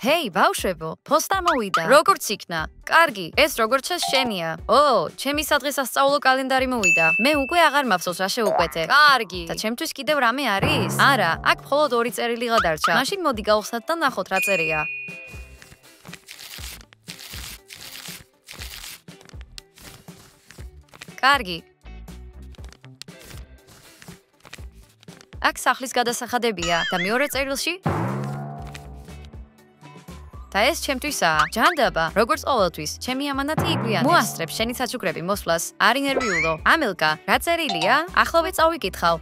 ჰეი, ბავშვებო, ფოსტა მოვიდა. როგორც იქნა? კარგი, ეს როგორც ეს შენია. ჩემი სადღესასწაულო კალენდარი მოვიდა. მე უკვე აღარ მახსოვს რა შევუკვეთე. კარგი. და ჩემთვის კიდევ რამე არის? არა, აქ მხოლოდ 2 წერილი გადარჩა. მაშინ მოდი გავხსნათ და ნახოთ რა წერია. კარგი. აქ სახლის გადასახადებია და მეორე წერილში და ეს ჩემთვისაა. ჯანდაბა, როგორც ყოველთვის, ჩემი ამანათი იგვიანეს. მოასწრებ შენი საჩუქრები მოსვლას. არ ინერვიულო. ამელკა, რა წერილია? ახლავე წავიკითხავ.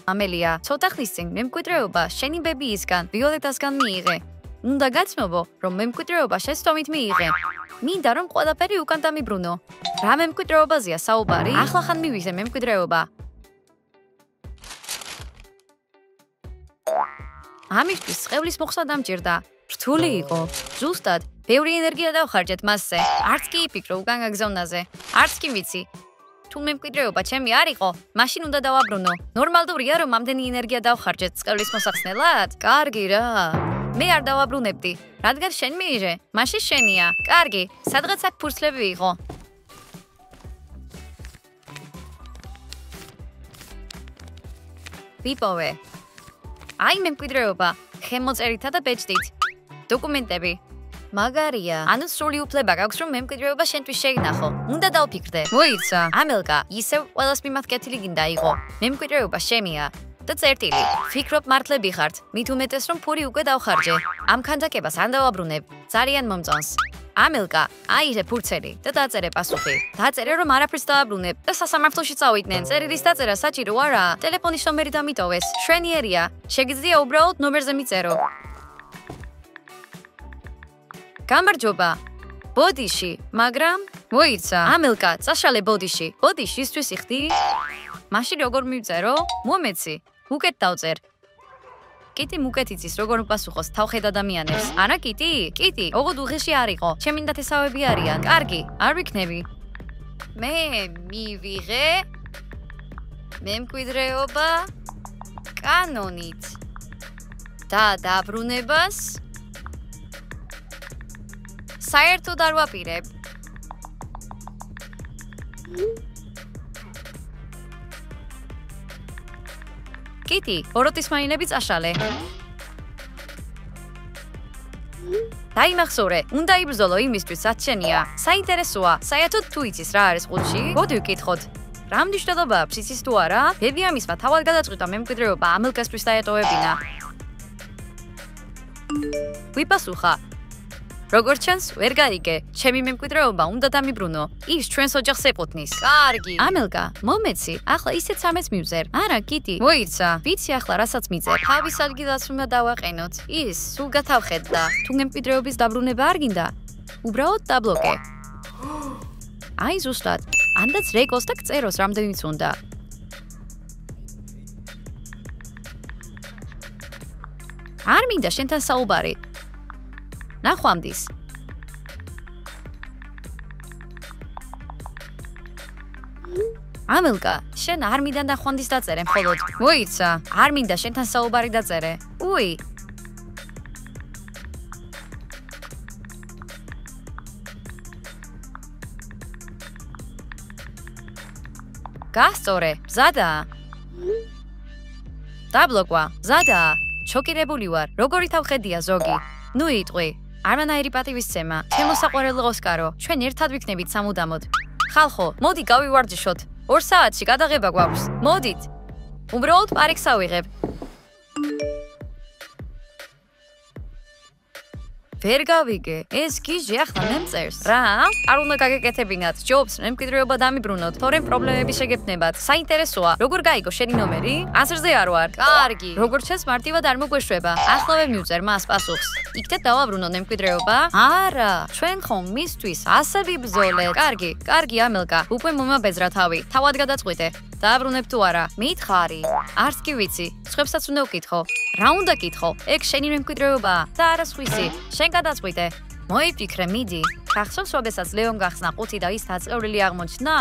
ამელია, ცოტა ხნის წინ მემკვიდრეობა შენი ბებიისგან, ვიოლეტასგან მიიღე. უნდა გაცნობო, რომ მემკვიდრეობა შეცდომით მიიღე. მინდა რომ ყველაფერი უკან დამიბრუნო. რა მემკვიდრეობაზეა საუბარი? ახლახან მივიღე მემკვიდრეობა. ამისთვის სხეულის მოხსნა დამჭირდა. რთული იყო. ზუსტად, ბევრი ენერგია დავხარჯეთ მასზე. არც კი იფიქრო უკან გაგზავნაზე. არც კი ვიცი. თუ მემკვიდრეობა ჩემი არ იყო, მაშინ უნდა დავაბრუნო. ნორმალურია რომ ამდენი ენერგია დავხარჯეთ სხეულის მოსახსნელად? კარგი რა. მე არ დავაბრუნებდი. რადგან შენ მიიღე, მაშინ შენია. კარგი, სადღაც აქ ფურცლები იყო. ვიპოვე. აი მემკვიდრეობა, ხელმოწერითა და ბეჭდით. დოკუმენტები. მაგარია. ანუ სრული უფლება გაქვს რომ მემკვიდრეობა შენთვის შეინახო. უნდა დავფიქრდე. მოიცა. ამელკა, ისევ ყველას მიმართ კეთილი გინდა იყო. მემკვიდრეობა შემია. და წერტილი. ფიქრობ მართლები ხართ. მით უმეტეს რომ ფური უკვე დავხარჯე. ამ ქანდაკებას არ დავაბრუნებ. ძალიან მომწონს. ამელკა, აიღე ფურცელი და დაწერე პასუხი. დაწერე რომ არაფერს დავაბრუნებ და სასამართლოში წავიდნენ. წერილის დაწერა საჭირო არაა. ტელეფონის ნომერი დამიტოვეს. შვენიერია. შეგიძლია უბრალოდ ნომერზე მიწერო. გამარჯობა. ბოდიში, მაგრამ მოიცა. ამელკა, წაშალე ბოდიში. ბოდიში ისთვის იხდი? მაშინ როგორ მივწერო? მომეცი. უკეთ დავწერ. კიტი მუკეთ იცის როგორ მპასუხოს თავხედ ადამიანებს. არა კიტი? კიტი, ოღონდ უხეში არ იყო. ჩემი ნათესავები არიან. კარგი, არ ვიქნები. მე მივიღე მემკვიდრეობა კანონით და დაბრუნებას საერთოდ არ ვაპირებ. კიტი, ოროტის მაინები წაშალე. დაიმახსოვრე, უნდა იბრძოლო იმისთვის, რაც შენია. საინტერესოა, საერთოდ თუ იცის რა არის ყუთში? მოდი ვკითხოთ. რა მნიშვნელობა აქვს იცის თუ არა? ბებია მისმა თავად გადაწყვიტა მემკვიდრეობა ამელკასთვის დაეტოვებინა. ვიპასუხა. როგორც ჩანს, ვერ გაიგე. ჩემი მემკვიდრეობა უნდა დამიბრუნო. ის ჩვენს ოჯახს ეკუთვნის. კარგი. ამელკა, მომეცი. ახლა ისეც ამეც მივზერ. არა, კიტი. მოიცა. ვიცი ახლა რასაც მიწერ. თავის ადგილას უნდა დავაყენოთ. ის სულ გათავხედდა. თუ მემკვიდრეობის დაბრუნება არ გინდა, უბრალოდ დაბლოკე. აი ზუსტად. ანდაც რეკოს და წეროს რამდენიც უნდა. არ მინდა შენთან საუბარი. ნახვამდის. ამელკა, შენ არ მინდა ნახვამდის დაწერე მხოლოდ. მოიცა, არ მინდა შენთან საუბარი დაწერე. უი. გასწორე, მზადაა. დაბლოკვა, მზადაა. შოკირებული ვარ, როგორი თავხედია ზოგი. ნუ იტყვი. არანაირი პატივისცემა. შემოსაყვარელო ოსკარო, ჩვენ ერთად ვიქნებით სამუდამოდ. ხალხო, მოდი გავივარჯიშოთ. 2 საათში გადაღება გვაქვს. მოდით. უბრალოდ პარიკს ავიღებ. ვერ გავიგე. ეს გიჟი ახლა მემწერს. რა? არ უნდა გაგეკეთებინათ. ჯობს მემკვიდრეობა დამიბრუნოთ. თორემ პრობლემები შეგექმნებათ. საინტერესოა, როგორ გაიგო შენი ნომერი? აზრზე არ ვარ. კარგი. როგორც ჩანს, მარტივად არ მოგვეშვება. ახლავე მივწერ მას პასუხს. იქნებ დავაბრუნო მემკვიდრეობა? არა, ჩვენ ხომ მისთვის ასე ვიბრძოლეთ. კარგი, კარგი ამელკა. უკვე მომაბეზრა თავი. თავად გადაწყვიტე. დააბრუნებ თუ არა? მითხარი. არც კი ვიცი. სხვებსაც უნდა ვკითხო. რა უნდა კითხო? ეგ შენი მემკვიდრეობაა და არა სხვისი. შენ გადაწყვიტე. მოიფიქრე, მიდი. გახსოვს, როდესაც ლეონ გახსნა ყუთი და ის დაწყევრილი აღმოჩნდა?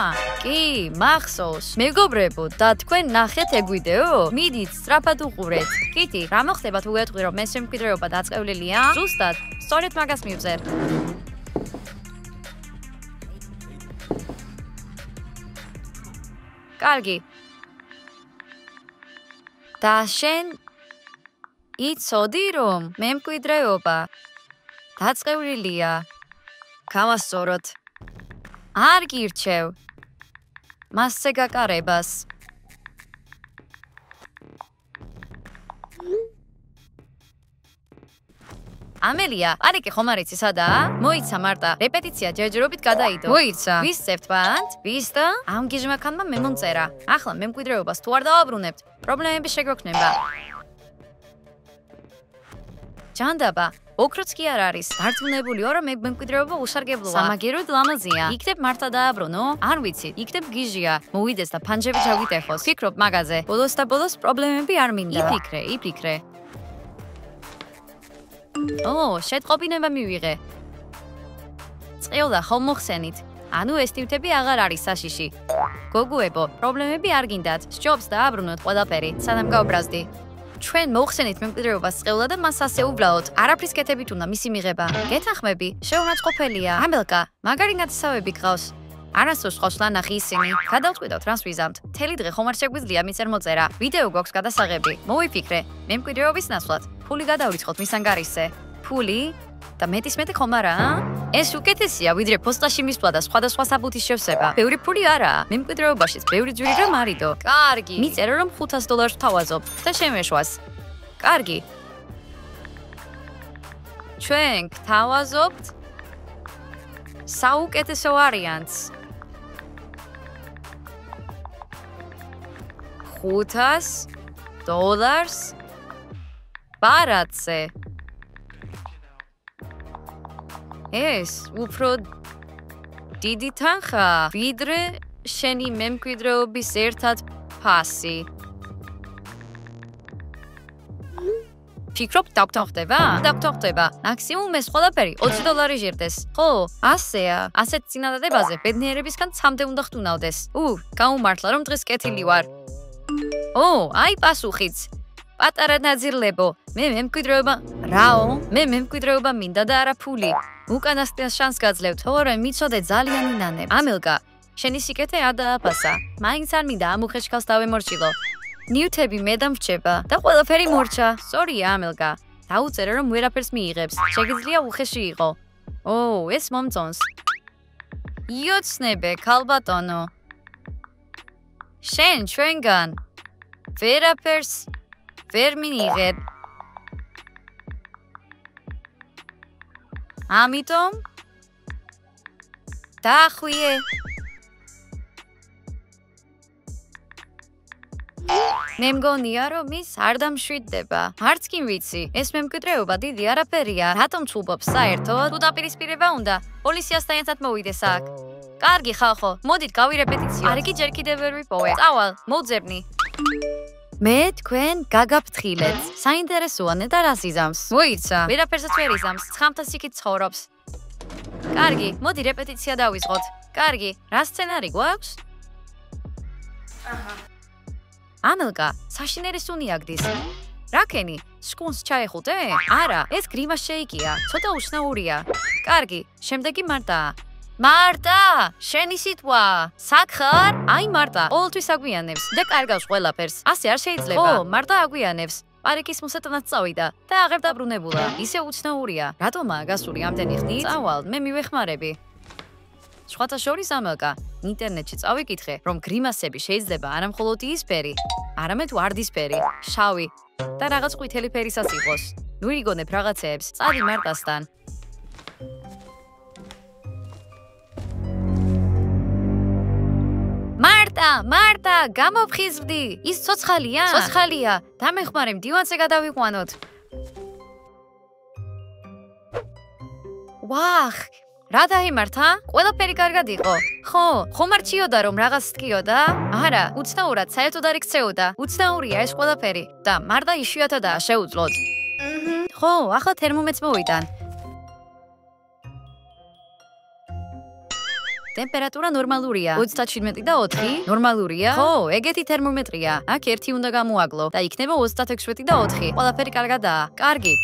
კი, მახსოვს. მეგობრებო, და თქვენ ნახეთ ეგ ვიდეო? მიდით, სწრაფად უყურეთ. კიტი, რა მოხდება თუ გეტყვი, რომ ეს მემკვიდრეობა დაწყევრილია? ზუსტად, სწორედ მაგას მივზერ. კარგი. და შენ იცოდი, რომ მემკვიდრეობა დაწყევრილია? გავასწოროთ. არ გირჩევ. მასზე გაკარებას. ამელია, არიკი ხომ არ იცი სადაა? მოიცა მარტა, რეპეტიცია ჯერჯერობით გადაიდო. მოიცა. ვისწევთ ბანთ? ვის და? ამ გიჟმაქანმა მე მომწერა. ახლა მემკვიდრეობას თუ არ დავაბრუნებთ, პრობლემები შეგვექნება. ჯანდაბა, ოქროც კი არ არის. დარწმუნებულიო, რომ მემკვიდრეობა უსარგებლოა. სამაგიეროდ ლამაზია. იქნებ მარტა დააბრუნო? არ ვიცი, იქნებ გიჟია. მოვიდეს და ფანჯები ჩავიტეხოს. ფიქრობ მაგაზე. ბოლოს და ბოლოს პრობლემები არ მინდა. იფიქრე. შეტყობინება მივიღე. წყეულა ხომ მოხსენით? ანუ ეს ტივტები აღარ არის საშიში. გოგუებო, პრობლემები არ გინდათ. სჯობს დააბრუნოთ ყველაფერი, სანამ გავბრაზდი. ჩვენ მოხსენით მემკვიდრეობას წყეულა და მას ასე უბრალოდ არაფრის კეთებით უნდა მისი მიღება. გეთანხმები, შეუნაცყოფელია. ამელკა, მაგარი ნათესავები გყავს. არასდროს ყავს ლანახი ისინი. გადავწყვიტოთ, რას ვიზამთ. მთელი დღე ხომ არ შეგვიძლია მიწერ მოწერა. ვიდეო გვაქვს გადასაღები. მოვიფიქრე, მემკვიდრეობის ნაცვლად. ფული გადავრიცხოთ მის ანგარიშზე. ფული? და მეტისმეტი ხომ არაა? ეს უკეთესია, ვიდრე პოსტაში მისვლა და სხვადასხვა საბუთის შევსება. ბევრი ფული არაა. მემკვიდრეობაშიც ბევრი ძვირი რამ არიდო. კარგი. მიწერო, რომ $500 ვთავაზობ და შემეშვას. კარგი. ჩვენ გთავაზობთ საუკეთესო ვარიანტს. $500 ბარათზე. ეს უფრო დიდი თანხა, ვიდრე შენი მემკვიდრეობის ერთად ფასი. ფიქრობ, დაგთანხმდება? დაგთანხმდება. მაქსიმუმ ეს ყველაფერი $20 ჟირდეს. ხო, ასეა. ასეთ წინადადებაზე ბედნიერებისგან ცამდე უნდა ხტუნავდეს. გაუმართლა, რომ დღეს კეთილი ვარ. აი პასუხიც. პატარა ნაძირლებო, მე მემკვიდრეობა მინდა და არა ფული. უკანასკნელ შანსს გაძლევთ, თორემ მიცოდე ძალიან ინანებ. ამელკა, შენი სიკეთე არ დააფასა. მაინც არ მინდა ამ უხეშქალს დავემორჩილო. ნიუთები მე დამრჩება და ყველაფერი მორჩა. სორია ამელკა. დაუწერე, რომ ვერაფერს მიიღებს. შეგიძლია უხეში იყო. ეს მომწონს. იოცნებე, ქალბატონო. შენ ჩვენგან ვერაფერს ვერ მიიღებ. ამიტომ დაახვიე. მე მგონია, რომ ის არ დამშვიდდება. არც კი ვიცი, ეს მემკვიდრეობა დიდი არაფერია. რატომ ცულბობს საერთოდ? თუ დაპირისპირება უნდა, პოლიციასთან ერთად მოვიდეს აქ. კარგი ხალხო, მოდით გავირეპეტიციოთ. არიკი ჯერ კიდევ ვერ ვიპოვე. წავალ, მოვძებნი. მე თქვენ გაგაფრთხილეთ. საინტერესოა ნეტა რას იზამს. მოიცა, ვერაფერსაც ვერ იზამს, ცხამთას იქით ცხოვრობს. კარგი, მოდი რეპეტიცია დავიწყოთ. კარგი, რა სცენარი გვაქვს? ამელკა, საშინელი სუნი აგდის. რაკენი, სკუნს ჩაეხუტე? არა, ეს გრიმას შეიკია, ცოტა უშნაურია. კარგი, შემდეგი მარტაა. მარტა, შენი სიტყვა. საკხარ? აი მარტა, ყოველთვის აგვიანებს და კარგავს ყველაფერს. ასე არ შეიძლება. მარტა აგვიანებს. პარიკის მოსატანად წავიდა და აღარ დაბრუნებულა. ისე უცნაურია. რატომაა გასული ამდენი ხნით? წავალ, მე მივეხმარები. სხვათა შორის ამელკა, ინტერნეტში წავიკითხე, რომ გრიმასები შეიძლება არა მხოლოდ იისფერი, არამედ ვარდისფერი, შავი და რაღაც ყვითელი ფერისაც იყოს. ნუ იგონებ რაღაცეებს, წადი მარტასთან. მარტა, გამოფხიზვდი. ის ცოცხალია? ცოცხალია. დამეხმარე, მდივანზე გადავიყვანოთ. ვახ, რა დაიმართა? ყველაფერი კარგად იყო. ხომ არჩიოდა რომ რაღაც სткиოდა? არა, უცნაურად საერთოდ არ იქცეოდა. უცნაურია ეს ყველაფერი და მარტა იშვიათადაა შეუძლოდ. ახლა თერმომეტრს მოვიდან. ტემპერატურა ნორმალურია. 37 და 4 ნორმალურია? ხო, ეგეთი თერმომეტრია. აქ 1 უნდა გამოაკლო და იქნება 36 და 4. ყველაფერი კარგადაა. კარგი.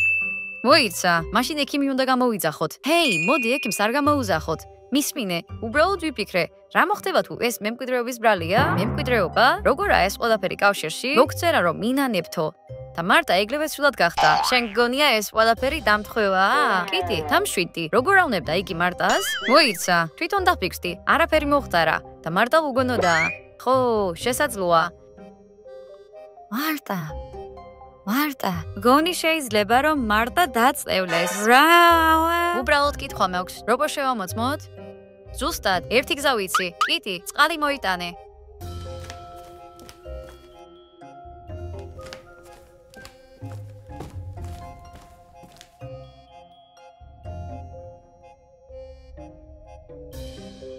მოიცა, მაშინ ექიმი უნდა გამოვიძახოთ. ჰეი, მოდი ექიმს არ გამოუძახოთ. მისმინე, უბრალოდ ვიფიქრე, რა მოხდება თუ ეს მემკვიდრეობის ბრალია? მემკვიდრეობა? როგორაა ეს ყველაფერი კავშირში? მოგწერა რომ მინანებთო. და მარტა ეგრევე სულად გახდა. შენ გგონია ეს ყველაფერი დამთხევაა? კიტი, დამშვიდი. როგორ ავნებდა იგი მარტას? მოიცა, თვითონ დაფიქრდი, არაფერი მოხდარა და მარტა უგონოდა. ხო, შესაძლოა. მარტა, გონი შეიძლება რომ მარტა დაწევლეს. რა? უბრალოდ კითხვა მაქვს, როგორ შევამოწმოთ? ზუსტად, ერთი გზა ვიცი. კიტი, წყალი მოიტანე.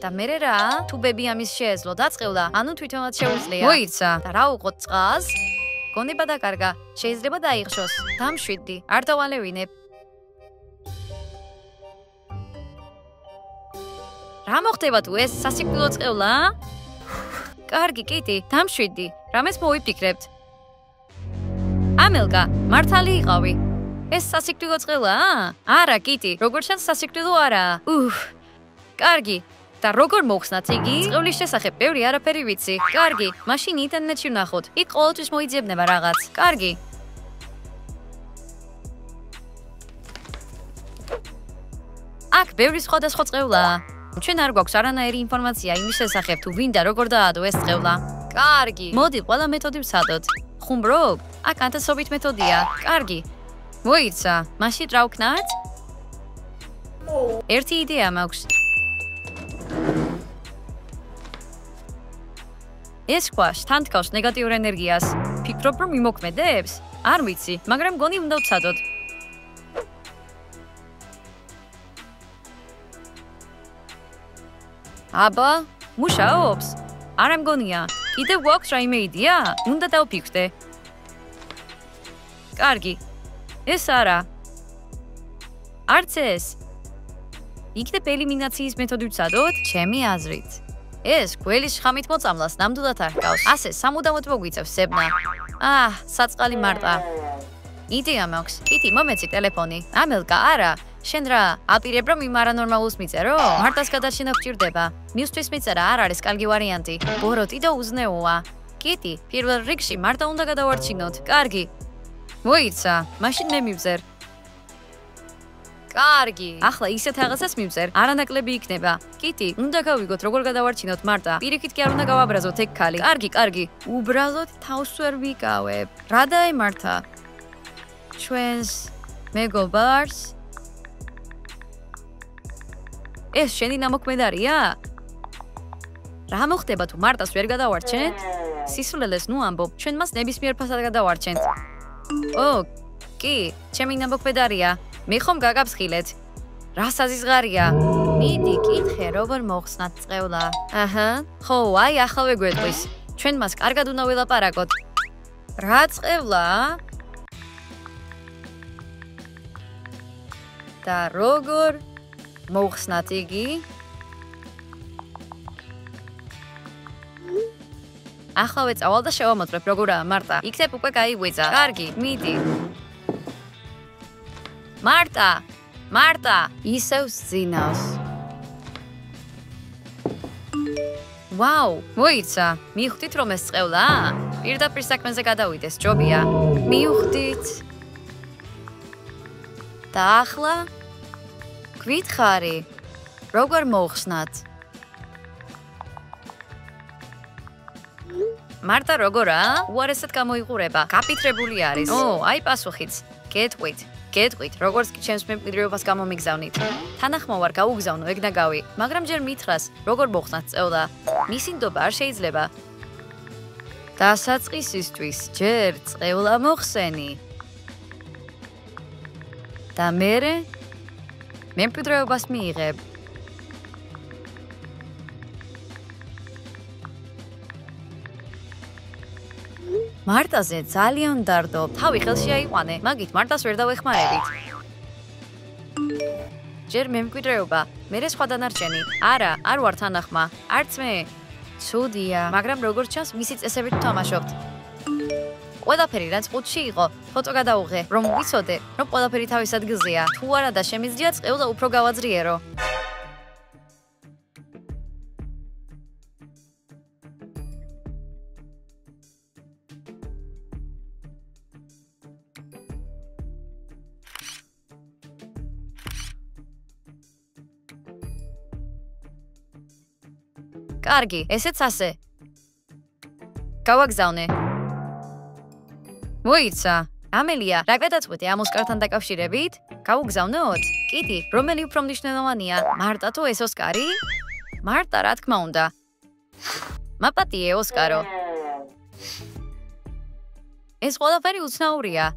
და მერე რა? თუ ბები ამის შეეძლო დაწყევლა, ანუ თვითონაც შეუძლია. მოიცა და რა უყოთ წყალს? გონება დაკარგა, შეიძლება დაიხშოს. დამშვიდი, არ დავალევინებ. რა მოხდება თუ ეს სასიკვდილო წყევლა? კარგი, კიტი, დამშვიდი, რამეს მოვიფიქრებთ. ამელკა, მართალი იყავი. ეს სასიკვდილო წყევლა? არა, კიტი, როგორ შენ სასიკვდილო არაა. კარგი. და როგორ მოხსნათ იგი? წყევლის შესახებ ბევრი არაფერი ვიცი. კარგი, მაშინ ინტერნეტში ვნახოთ. იქ ყოველთვის მოიძიებნება რაღაც. კარგი. აქ ბევრი სხვადასხვა წყევლაა. ჩვენ არ გვაქვს არანაირი ინფორმაცია იმის შესახებ თუ ვინ და როგორ დაადო ეს წყევლა. კარგი. მოდი ყველა მეთოდი ვსადოთ. ხუმრობ? აქ ათასობით მეთოდია. კარგი. მოიცა, მაშინ რა ვქნათ? ერთი იდეა მაქვს. ეს ხვაშ თან თქავს ნეგატიურ ენერგიას. ფიქრობ რომ იმოქმედებს? არ ვიცი, მაგრამ გონი უნდა ვცადოთ. აბა, მუშაობს? არა მგონია. კიდევ გვაქვს რაიმე იდეა? უნდა დავფიქრდე. კარგი. ეს არა. არც ეს. იქნებ ელიმინაციის მეთოდი ვცადოთ? ჩემი აზრით. ეს გველის შხამით მოწამლას ნამდვილად არ ჰყავს. ასე სამუდამოდ მოგვიწევს სებნა. საწყალი მარტა. იდეა მაქვს. კიტი, მომეცი ტელეფონი. ამელკა, არა. შენ რა, აპირებ რომ იმ არანორმალურს მიწერო? მარტას გადაშენა გვჭირდება. მისთვის მიწერა არ არის კარგი ვარიანტი. ბოროტი და უზნეოა. კიტი, პირველ რიგში მარტა უნდა გადავარჩინოთ. კარგი. მოიცა, მაშინ მე მივზერ. კარგი. ახლა ისეთ რაღაცას მივწერ, არანაკლები იქნება. კიტი, უნდა გავიგოთ როგორ გადავარჩინოთ მარტა. პირიქით კი არ უნდა გავაბრაზოთ ეგ ქალი. კარგი. უბრალოდ თავს ვერ ვიკავებ. რა დაემართა? ჩვენს მეგობარს? ეს შენი ნამოქმედარია? რა მოხდება თუ მარტას ვერ გადავარჩენთ? სისულელეს ნუ ამბობ, ჩვენ მას ნებისმიერ ფასად გადავარჩენთ. კი, ჩემი ნამოქმედარია. მე ხომ გაგაფრთხილეთ. რა საზიზღარია? მიდი, კითხე, როგორ მოხსნათ წყევლა? ხო, აი ახლა გვეტყვის. ჩვენ მას კარგად უნდა ველაპარაკოთ. რა წყევლა? და როგორ მოხსნათ იგი? ახლა ვეწავალ და შევამოწმებ როგორაა მარტა. იქნებ უკვე გაიგვეწა. კარგი, მიდი. მარტა, ისევ სძინავს. ვაუ, მოიცა, მივხვდით რომ ეს წყევლა? პირდაპირ საქმეზე გადავიდეს, ჯობია. მივხვდით. და ახლა? გვითხრი, როგორ მოხსნათ? მარტა როგორა? უარესად გამოიყურება. გაფიქრებული არის. აი პასუხიც. გეტყვით, როგორც კი ჩემს მემკვიდრეობას გამომიგზავნით. თანახმოვარ გაუგზავნო ეგ ნაგავი, მაგრამ ჯერ მითხრას, როგორ მოხსნათ წევლა. მისი ნდობა არ შეიძლება. დასაწყისისთვის ჯერ წევლა მოხსენი. და მერე მემკვიდრეობას მიიღებ. მარტაზე ძალიან დარდო. თავი ხელში აიყვანე, მაგით მარტას ვერ დავეხმარებით. ჯერ მემკვიდრეობა, მერე სხვა დანარჩენი. არა, არ ვარ თანახმა. არც მე. ცუდია, მაგრამ როგორც ჩანს, მისი წესებით ვთამაშობთ. ყველაფერი რაც ყუთში იყო, ფოტო გადაუღე, რომ ვიცოდე, რომ ყველაფერი თავის ადგილზეა. თუ არა და შემიძლია წყევლა უფრო გავაძრიერო. კარგი, ესეც ასე. გავაგზავნე. მოიცა, ამელია, რა გადაწყვეტე ამ ოსკართან დაკავშირებით? გავუგზავნოთ? კიდი, რომელი უფრო მნიშვნელოვანია? მარტა თუ ეს ოსკარი? მარტა, რა თქმა უნდა. მაპატიე ოსკარო. ეს ყველაფერი უცნაურია.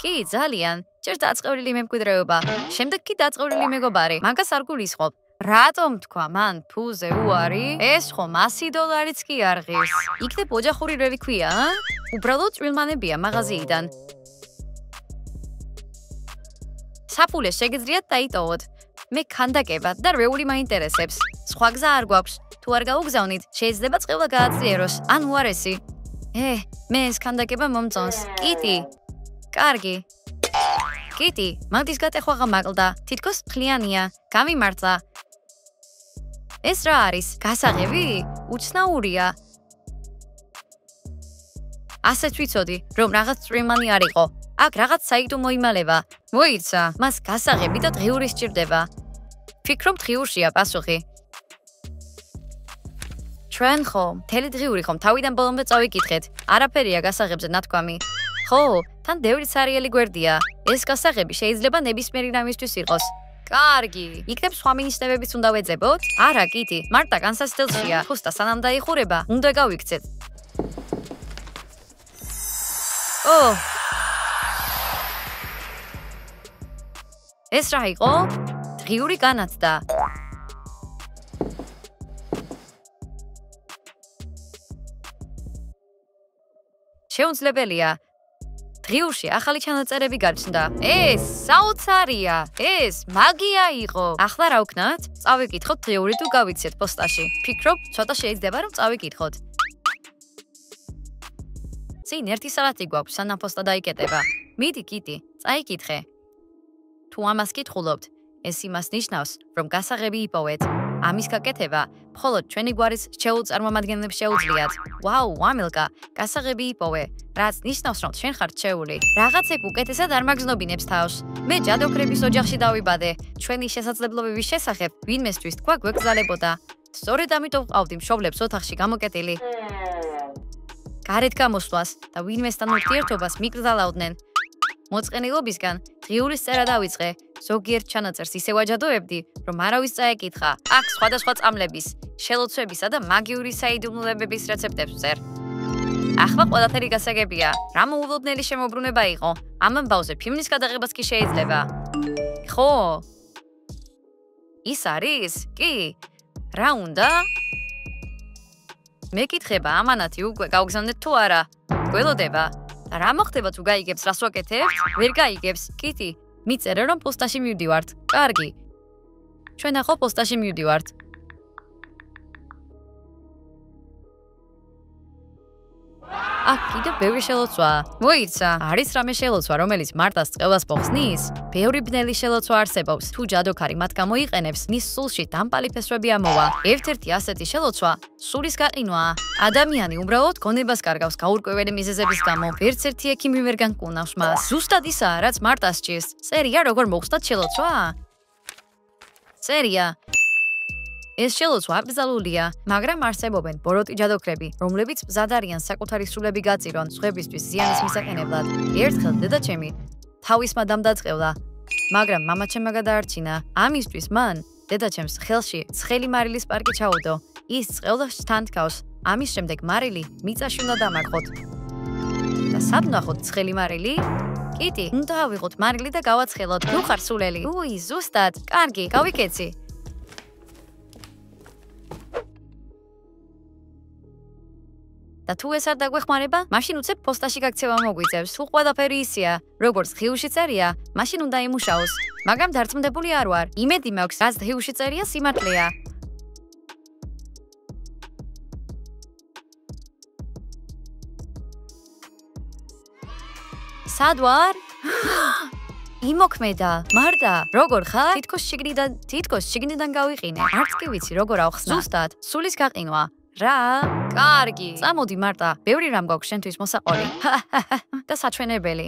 კი, ძალიან. ჯერ დაწყევრილი მემკვიდრეობა, შემდეგ კი დაწყევრილი მეგობარი. მაგას არ გულისხმობ. რატომ თქვა მან ფულზე უარი? ეს ხომ $100 კი არ ღირს. იქნებ ოჯახური რელიკვია, ა? უბრალოდ წვრილმანებია მაღაზიიდან. საფულე შეგიძლიათ დაიტოვოთ. მე ქანდაკება და რეული მაინტერესებს. სხვა გზა არ გვაქვს. თუ არ გაუგზავნით, შეიძლება წყევლა გააძლიეროს, ან უარესი. მე ეს ქანდაკება მომწონს. კიტი. კარგი. კიტი, მაგდის გატეხვა გამაკლდა. თითქოს მთლიანია. გამიმართლა. ეს რა არის? გასაღები? უცნაურია. ასეც ვიცოდი, რომ რაღაც წვრილმანი არ იყო. აქ რაღაც საიდუმლო მოიმალება. მოიცა, მას გასაღები და დღიური სჭირდება. ფიქრობ დღიურშია პასუხი. ჩვენ ხომ, მთელი დღიური ხომ თავიდან ბოლომდე წავიკითხეთ. არაფერია გასაღებზე ნათქვამი. ხო, თან ბევრი სარიელი გვერდია. ეს გასაღები შეიძლება ნებისმიერი რამისთვის იყოს. კარგი, იქნებ სხვა მინიშნებებიც უნდა ვეძებოთ? არა, კიტი, მარტა განსასწელშია. ხუსტა სანამ დაიხურება, უნდა გავიქცეთ. ეს რა იყო? დღიური განათდა. შეუძლებელია. დღიურში ახალი ჩანაწერები გაჩნდა. ეს საოცარია. ეს მაგია იყო. ახლა რა ვქნათ? წავიკითხოთ დღიური თუ გავიცეთ პოსტაში. ფიქრობ, ცოტა შეიძლება რომ წავიკითხოთ. წინ ერთი საათი გვაქვს, სანამ პოსტა დაიკეტება. მიდი, კიტი, წაიკითხე. თუ ამას კითხულობთ, ეს იმას ნიშნავს, რომ გასაღები იპოვეთ. ამის გაკეთება მხოლოდ ჩვენი გვარის რჩეულ წარმომადგენლებს შეუძლიათ. ვაუ, ამილკა, გასაღები იპოვე, რაც ნიშნავს, რომ ჩვენ ხართ რჩეული. რაღაცებ უკეთესად არ მაგზნობინებს თავს. მე ჯადოქრების ოჯახში დავიბადე. ჩვენი შესაძლებლობების შესახებ ვინმესთვის თქვა გვეგზალებოდა. სწორედ ამიტომ ვყავდი მშობლებს ოთახში გამოკეტილი. გარეთ გამოსვლას და ვინმესთან ურთიერთობას მიკრძალავდნენ. მოწყენილობისგან დღიურის წერა დავიწყე. ზოგიერთ ჩანაწერს ისე ვაჯადოებდი, რომ არავის წაეკითხა. აქ სხვადასხვა წამლების, შელოცვებისა და მაგიური საიდუმლოებების რეცეპტებს ვწერ. ახლა ყველაფერი გასაგებია. რა მოულოდნელი შემოbrunება იყო. ამ ამბავზე ფილმის გადაღებაც კი შეიძლება. ხო? ის არის? კი. რა უნდა? მეკითხება ამანათი უკვე გავგზავნეთ თუ არა? გველოდება. და რა მოხდება თუ გაიგებს რას ვაკეთებთ? ვერ გაიგებს, კიტი. მიწერე რომ პოსტაში მივდივართ. კარგი. ჩვენ ახლა პოსტაში მივდივართ. აქ კიდევ ბევრი შელოცვაა. მოიცა, არის რამე შელოცვა, რომელიც მარტას წყევას მოხსნის? ბევრი ბნელი შელოცვა არსებობს. თუ ჯადოქარი მათ გამოიყენებს, მის სულში დამპალი ფესვები ამოვა. ერთ-ერთი ასეთი შელოცვა სულის გაყინვაა. ადამიანი უბრალოდ გონებას კარგავს გაურკვეველი მიზეზების გამო. ვერც ერთი ექიმი ვერ განკუნავს მას. ზუსტად ისაა, რაც მარტას სჭირს. წერია როგორ მოხსნათ შელოცვა? წერია. ეს შელოცვა აკრძალულია, მაგრამ არსებობენ ბოროტი ჯადოქრები, რომლებიც მზად არიან საკუთარი სულები გაწირონ სხვებისთვის ზიანის მისაყენებლად. ერთხელ დედაჩემი თავისმა დამდაწყევლა, მაგრამ მამაჩემმა გადაარჩინა. ამისთვის მან დედაჩემს ხელში ცხელი მარილის პარკი ჩაუდო. ის წყევლა თან თქავს. ამის შემდეგ მარილი მიწაში უნდა დამარხოთ. და სად ვნახოთ ცხელი მარილი? კიტი, უნდა ავიღოთ მარილი და გავაცხელოთ. ნუ ხარ სულელი. ზუსტად. კარგი, გავიკეცი. და თუ ეს არ დაგვეხმარება, მაშინ უცებ პოსტაში გაქცევა მოგვიწევს. თუ ყველაფერი ისეა, როგორც დღიუში წერია, მაშინ უნდა იმუშაოს. მაგრამ დარწმუნებული არ ვარ. იმედი მაქვს, რაც დღიუში წერია, სიმართლეა. სად ვარ? იმოქმედა. მარდა, როგორ ხარ? თითქოს შიგნიდან გავიყინე. არც კი ვიცი როგორ ავხსნა. ზუსტად, სულის გაყინვა. რა? კარგი. წამოდი მარტა, ბევრი რამ გვაქვს შენთვის მოსაყოლი. და საჩვენებელი.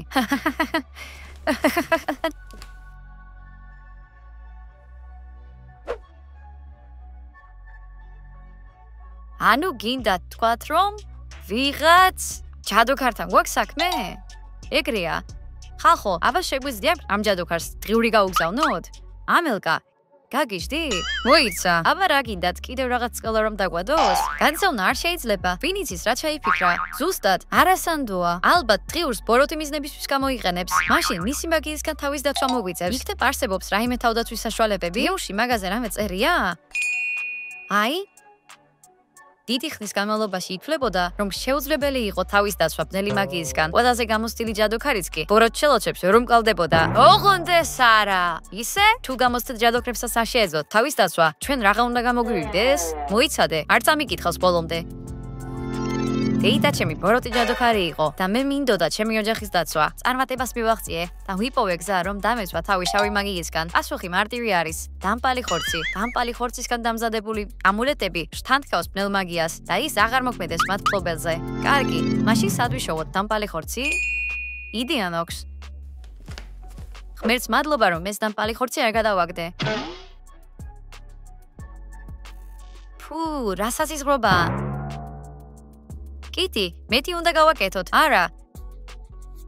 ანუ გინდა თქვათ რომ ვიღაც ჯადოქართან გვაქვს საქმე? ეგრეა. ხალხო, აბა შეგვიძლია ამ ჯადოქარს დღიური გაუგზავნოთ? ამელკა, გაგიჟდი? მოიცა. აბა რა გინდათ, კიდევ რაღაც წყელა რომ დაგვადოს? განსევნა არ შეიძლება. ვინ იცის რა ჩაიფიქრა? ზუსტად, არასანდოა. ალბათ დღიურს ბოროტი მიზნებისთვის გამოიყენებს. მაშინ მისი მაგიისგან თავის დაცვა მოგვიწევს. იქნებ არსებობს რაიმე თავდაცვის საშუალებები? დღიურში მაგაზე რამე წერია? აი დიდი ხნის განმავლობაში ითვლებოდა, რომ შეუძლებელი იყო თავის დაცვა ბნელი მაგიისგან. ყველაზე გამოსტილი ჯადოქარიც კი ბოროტ-შელოცებს ვერ უმკლავდებოდა. ოღონდ ეს არა. ისე? თუ გამოსცეთ ჯადოქრებსაც არ შეეძლოთ თავის დაცვა, ჩვენ რაღა უნდა გამოგვივიდეს? მოიცადე, არც ამიკითხავს ბოლომდე. დეიდა ჩემი ბოროტი ჯადოქარი იყო და მე მინდოდა ჩემი ოჯახის დაცვა. წარმატებას მივაღწიე და ვიპოვე გზა რომ დამეცვა თავი შავი მაგიისგან. პასუხი მარტივი არის. დამპალი ხორცი. დამპალი ხორცისგან დამზადებული ამულეტები შთანთქავს ბნელ მაგიას და ის აღარ მოქმედეს მათ მფლობელზე. კარგი, მაშინ სად ვიშოვოთ დამპალი ხორცი? იდეა ნოქს. ღმერთს მადლობა რომ ეს დამპალი ხორცი არ გადავაგდე. ფუ, რასაც იზღრობა? კიტი, მეტი უნდა გავაკეთოთ. არა.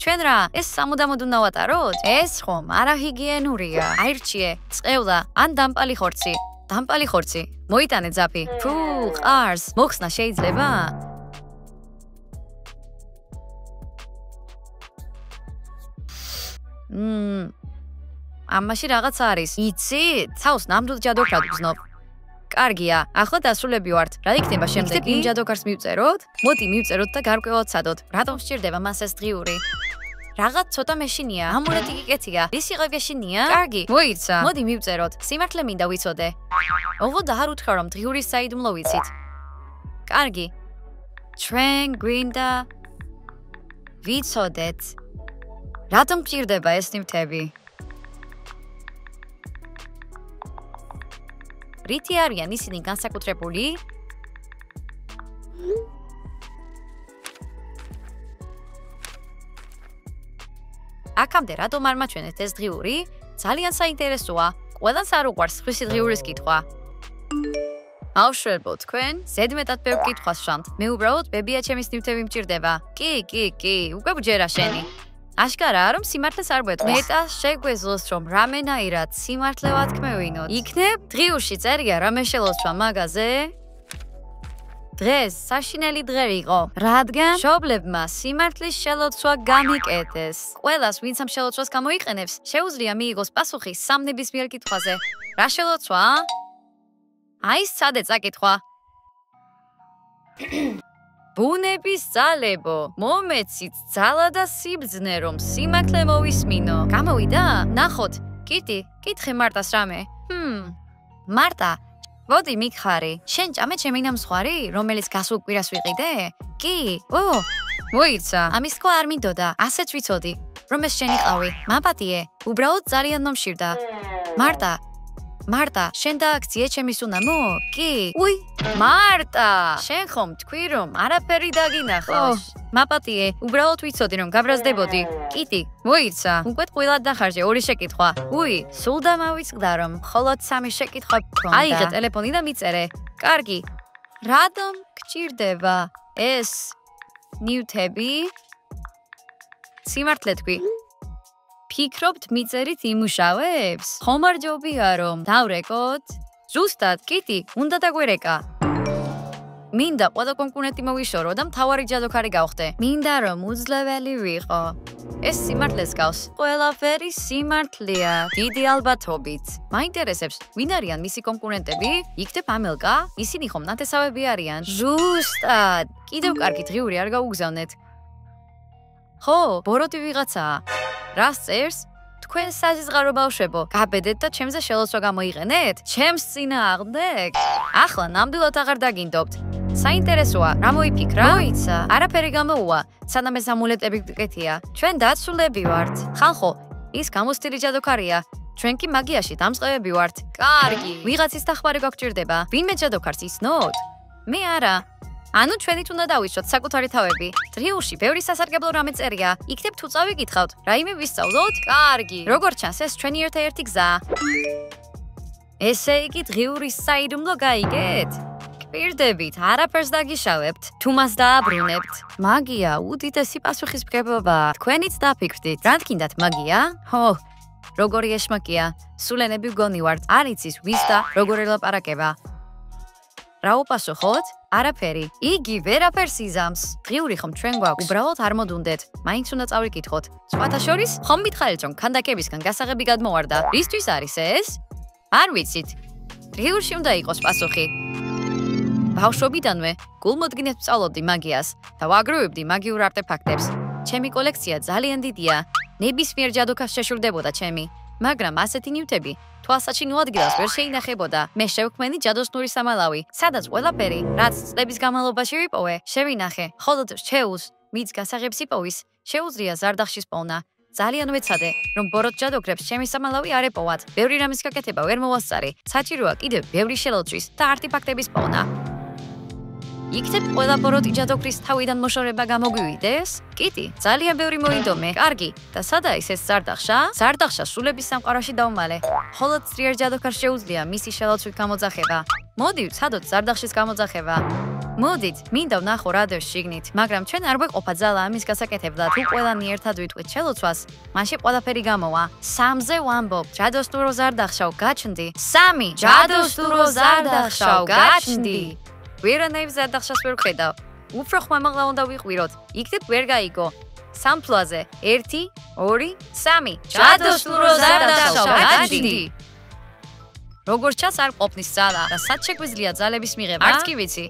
ჩვენ რა, ეს სამუდამოდ უნდა ვატაროთ? ეს ხომ არაჰიგიენურია. აირჩიე, წყევლა ან დამპალი ხორცი. დამპალი ხორცი. მოიტანე ძაფი. ფუ, ყარს, მოხსნა შეიძლება? ამაში რაღაც არის. იცი? თავს ნამდვილ ჯადოქრად ვგზნობ. კარგია, ახლა დასრულები ვართ. რა იქნება შემდეგი? იმ ჯადოქარს მივწეროთ? მოდი მივწეროთ და გარკვევად ვცადოთ. რატომ სჭირდება მას ეს დღიური? რაღაც ცოტა მეშინია. ამულეტი გიკეთია. ის იყევ გეშინია? კარგი, მოიცა. მოდი მივწეროთ. სიმართლე მინდა ვიცოდე. ოღონდ არ უთხრა რომ დღიურის საიდუმლო ვიცით. კარგი. ჩვენ გვინდა ვიცოდეთ. რატომ გჭირდება ეს ნივთები? რითი არიან ისინი განსაკუთრებული? აქამდე რატომ არ მაჩვენეთ ეს დღიური? ძალიან საინტერესოა. ყველას არ უყვარს სხვისი დღიურის კითხვა. ავშვებო თქვენ, ზედმეტად ბევრ კითხვას ვშამთ. მე უბრალოდ ბებია ჩემის ნივთები მჭირდება. კი, უკვე ვჯერა შენი. აშკარაა რომ სიმართლეს არ გვეტყვის. მეტას შეგვეძლოს რომ რამენაირად სიმართლე ვათქმევინოთ. იქნებ დღიურში წერია რამე შელოცვა მაგაზე? დღეს საშინელი დღე იყო, რადგან მშობლებმა სიმართლის შელოცვა გამიკეთეს. ყველას ვინც ამ შელოცვას გამოიყენებს, შეუძლია მიიღოს პასუხი სამ ნებისმიერ კითხვაზე. რა შელოცვა? აი სცადე წაკითხვა. ბუნების ძალებო, მომეცით ძალა და სიბრძნე რომ სიმართლე მოვისმინო. გამოვიდა? ნახოთ. კიტი, კითხე მარტას რამე. მარტა, მოდი მიგხარი. შენ ჭამე ჩემი ნამსხვარი, რომელიც გასულ კვირას ვიყიდე? კი. მოიცა. ამის თქვა არ მინდოდა. ასეც ვიცოდი, რომ ეს შენი ყავი. მაპატიე, უბრალოდ ძალიან მომშირდა. მარტა, შენ დააქციე ჩემი სუნამო? კი. უი, მარტა, შენ ხომ თქვი რომ არაფერი დაგინახავს? მაპატიე, უბრალოდ ვიცოდი რომ გაბრაზდებოდი. კიტი, მოიცა. უკვე ტყუილად დახარჯე ორი შეკითხვა. უი, სულ დამავიწყდა რომ მხოლოდ სამი შეკითხვა გქონდა. აიღე ტელეფონი და მიწერე. კარგი. რატომ გჭირდება ეს ნივთები? სიმართლე თქვი. ფიქრობთ მიწერით იმუშავებს? ხომარჯობია რომ დავრეკოთ? ზუსტად, კიტი, უნდა დაგვერეკა. მინდა ყველა კონკურენტი მოვიშორო და მთავარი ჯადოქარი გავხდე. მინდა რომ უძლეველი ვიყო. ეს სიმართლეს გავს. ყველაფერი სიმართლეა, დიდი ალბათობით. მაინტერესებს, ვინ არიან მისი კონკურენტები? იქნებ ამელკა? ისინი ხომ ნათესავები არიან? ზუსტად. კიდევ კარგი დღიური არ გაუგზავნეთ. ხო, ბოროტი ვიღაცაა. რას წერს? თქვენ საზიზღარო ბავშვებო, გაბედეთ და ჩემზე შელოცვა გამოიყენეთ? ჩემს წინააღმდეგ? ახლა ნამდვილად აღარ დაგინდობთ. საინტერესოა, რა მოიფიქრა? მოიცა, არაფერი გამოუვა, სანამ ეს ამულეტები გკეთია. ჩვენ დაცულები ვართ. ხალხო, ის გამოსტილი ჯადოქარია. ჩვენ კი მაგიაში დამწყებები ვართ. კარგი. ვიღაცის დახმარე გვაგჭირდება. ვინმე ჯადოქარს იცნობთ? მე არა. ანუ ჩვენით უნდა დავისვათ საკუთარი თავები. დღიურში ბევრი სასარგებლო რამე წერია. იქნებ თუ წავიკითხავთ, რაიმე ვისწავლოთ? კარგი. როგორც ჩანს, ეს ჩვენი ერთ-ერთი გზაა. ესე იგი დღიურის საიდუმლო გაიგეთ? პირდებით, არაფერს დაგიშავებთ, თუ მას დააბრუნებთ. მაგია უდიდესი პასუხისმგებლობაა. თქვენიც დაფიქრდით. რა გქინდათ მაგია? ჰო, როგორი ეშმაკია. სულენები ვგონი ვართ. არ იცის ვის და როგორ ელაპარაკება. რა უპასუხოთ? არაფერი. იგი ვერაფერს იზამს. დღიური ხომ ჩვენ გვაქვს. უბრალოდ არ მოდუნდეთ. მაინც უნდა წავიკითხოთ. სხვათა შორის, ხომ მითხარით რომ ქანდაკებისგან გასაღები გადმოვარდა? რისთვის არის ეს? არ ვიცით. დღიურში უნდა იყოს პასუხი. ბავშვობიდანვე გულმოდგინედ ვსწავლობდი მაგიას და ვაგროვებდი მაგიურ არტეფაქტებს. ჩემი კოლექცია ძალიან დიდია. ნებისმიერ ჯადოქარს შეშურდებოდა ჩემი, მაგრამ ასეთი ნივთები თვალსაჩინო ადგილას ვერ შეინახებოდა. მე შევქმენი ჯადოსნური სამალავი, სადაც ყველაფერი, რაც წლების განმავლობაში ვიპოვე, შევინახე. ხოლო შეუს, მის გასაღებს იპოვის, შეუძლია ზარდახშის პოვნა. ძალიან ვეცადე, რომ ბოროტ ჯადოქრებს ჩემი სამალავი არ ეპოვათ. ბევრი რამის გაკეთება ვერ მოვასწარი. საჭიროა კიდევ ბევრი შელოცვის და არტეფაქტების პოვნა. იქნებ ყველა ბოროტი ჯადოქრის თავიდან მოშორება გამოგვივიდეს? კიტი, ძალიან ბევრი მოინდომე. კარგი. და სადა ის ეს ზარდახშა? ზარდახშა სულების სამყაროში დავმალე. ხოლო ძლიერ ჯადოქარს შეუძლია მისი შელოცვით გამოძახება. მოდი ვცადოთ ზარდახშის გამოძახება. მოდით, მინდა ვნახო რა დევს შიგნით, მაგრამ ჩვენ არ გვეყოფა ძალა ამის გასაკეთებლად. თუ ყველანი ერთად ვიტყვით შელოცვას, მაშინ ყველაფერი გამოვა. 3-ზე ვამბობ, ჯადოსნურო ზარდახშავ გაჩნდი. 3 ჯადოსნურო ზარდახშავ გაჩნდი. ვერანაირ ზარდახშას ვერ ვხედავ. უფრო ხმამაღლა უნდა ვიყვიროთ. იქნებ ვერ გაიგო. სამფლაზე 1, 2, 3. ჯადოსნურო ზარდახშავ გაჩნდი. როგორც ჩანს არ ყოფნის ძალა და სად შეგვიძლია ძალების მიღება? არც კი ვიცი.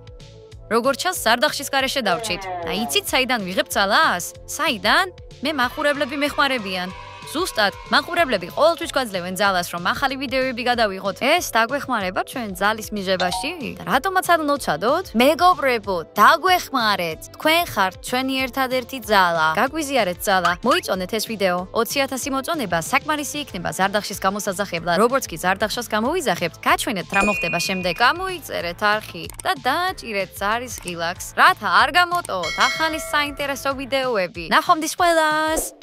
როგორც ჩანს ზარდახშის გარეშე დავრჩით. და იცით საიდან ვიღებ ძალას? საიდან? მე მაყურებლები მეხმარებიან. ზუსტად, მაყურებლები ყოველთვის გვაძლევენ ძალას, რომ ახალი ვიდეოები გადავიღოთ. ეს დაგვეხმარება ჩვენ ძალის მიღებაში? და რატომაც არ ნოცადოთ? მეგობრებო, დაგვეხმარეთ. თქვენ ხართ ჩვენი ერთადერთი ძალა. გაგვიზიარეთ ძალა. მოიწონეთ ეს ვიდეო. 20,000 მოწონება საკმარისი იქნება ზარდახშის გამოსაძახებლად. როგორც კი ზარდახშას გამოვიზახებთ, გაჩვენეთ რა მოხდება შემდეგ. გამოიწერეთ არხი და დააჭირეთ ზარის ღილაკს, რათა არ გამოტოვოთ ახალი საინტერესო ვიდეოები. ნახვამდის ყველას!